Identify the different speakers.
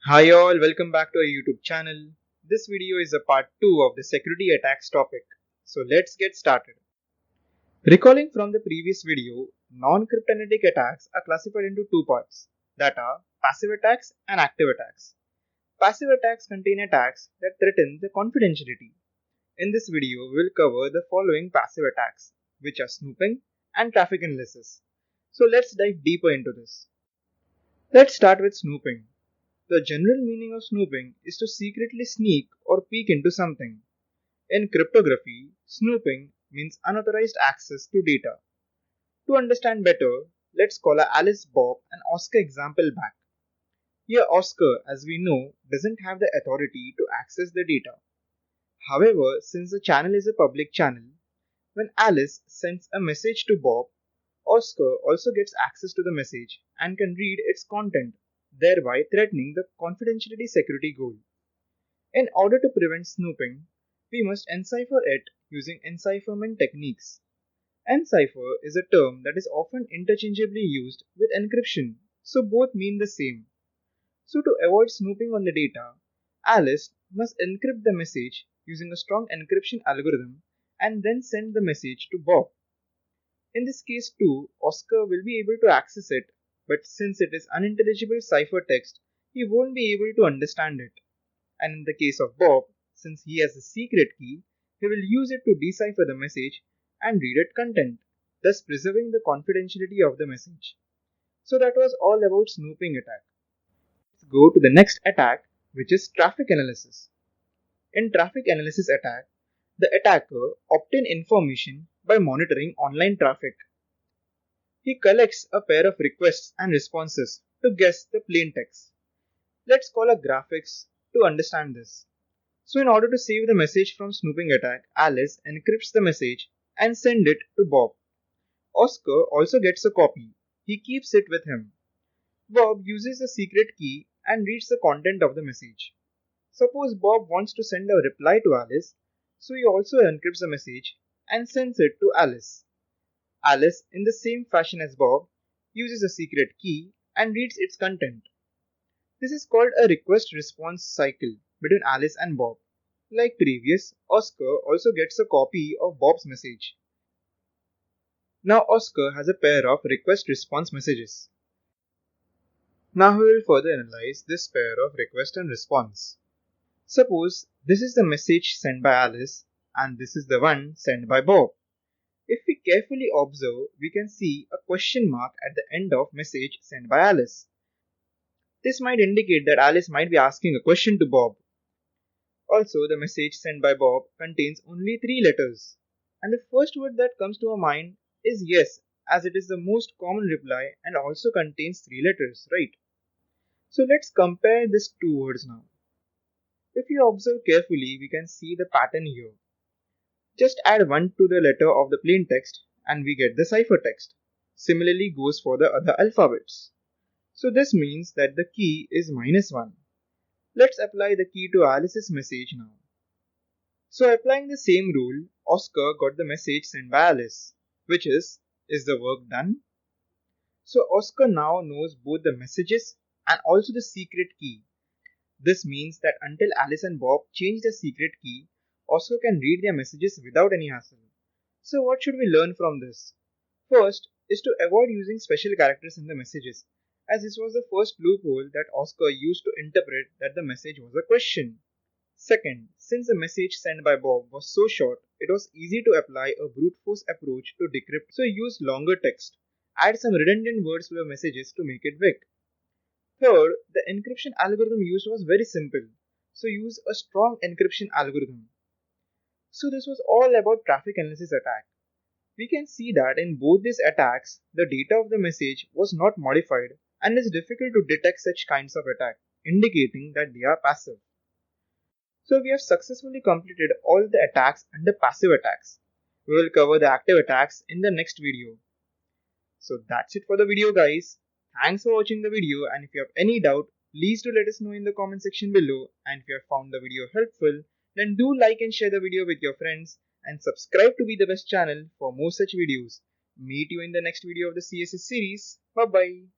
Speaker 1: Hi all, welcome back to our YouTube channel. This video is a part 2 of the security attacks topic. So let's get started. Recalling from the previous video, non-cryptanalytic attacks are classified into two parts, that are passive attacks and active attacks. Passive attacks contain attacks that threaten the confidentiality. In this video, we will cover the following passive attacks, which are snooping and traffic analysis. So let's dive deeper into this. Let's start with snooping. The general meaning of snooping is to secretly sneak or peek into something. In cryptography, snooping means unauthorized access to data. To understand better, let's call a Alice, Bob, and Oscar example back. Here, Oscar, as we know, doesn't have the authority to access the data. However, since the channel is a public channel, when Alice sends a message to Bob, Oscar also gets access to the message and can read its content, thereby threatening the confidentiality security goal. In order to prevent snooping, we must encipher it using encipherment techniques. Encipher is a term that is often interchangeably used with encryption, so both mean the same. So to avoid snooping on the data, Alice must encrypt the message using a strong encryption algorithm and then send the message to Bob. In this case too, Oscar will be able to access it, but since it is unintelligible ciphertext, he won't be able to understand it. And in the case of Bob, since he has a secret key, he will use it to decipher the message and read its content, thus preserving the confidentiality of the message. So that was all about snooping attack. Let's go to the next attack, which is traffic analysis. In traffic analysis attack, the attacker obtains information by monitoring online traffic. He collects a pair of requests and responses to guess the plain text. Let's call a graphics to understand this. So in order to save the message from snooping attack, Alice encrypts the message and sends it to Bob. Oscar also gets a copy. He keeps it with him. Bob uses the secret key and reads the content of the message. Suppose Bob wants to send a reply to Alice, so he also encrypts the message and sends it to Alice. Alice, in the same fashion as Bob, uses a secret key and reads its content. This is called a request-response cycle between Alice and Bob. Like previous, Oscar also gets a copy of Bob's message. Now Oscar has a pair of request-response messages. Now we will further analyze this pair of request and response. Suppose this is the message sent by Alice and this is the one sent by Bob. If we carefully observe, we can see a question mark at the end of message sent by Alice. This might indicate that Alice might be asking a question to Bob. Also, the message sent by Bob contains only 3 letters. And the first word that comes to our mind is yes, as it is the most common reply and also contains 3 letters, right? So let's compare these two words now. If you observe carefully, we can see the pattern here. Just add 1 to the letter of the plain text and we get the ciphertext. Similarly goes for the other alphabets. So this means that the key is -1. Let's apply the key to Alice's message now. So applying the same rule, Oscar got the message sent by Alice, which is the work done? So Oscar now knows both the messages and also the secret key. This means that until Alice and Bob change the secret key, Oscar can read their messages without any hassle. So what should we learn from this? First is to avoid using special characters in the messages, as this was the first loophole that Oscar used to interpret that the message was a question. Second, since the message sent by Bob was so short, it was easy to apply a brute force approach to decrypt, so use longer text. Add some redundant words to the messages to make it big. Third, the encryption algorithm used was very simple, so use a strong encryption algorithm. So this was all about traffic analysis attack. We can see that in both these attacks, the data of the message was not modified and it's difficult to detect such kinds of attack, indicating that they are passive. So we have successfully completed all the attacks under passive attacks. We will cover the active attacks in the next video. So that's it for the video guys. Thanks for watching the video, and if you have any doubt, please do let us know in the comment section below, and if you have found the video helpful, then do like and share the video with your friends and subscribe to Be the Best channel for more such videos. Meet you in the next video of the CSS series. Bye bye.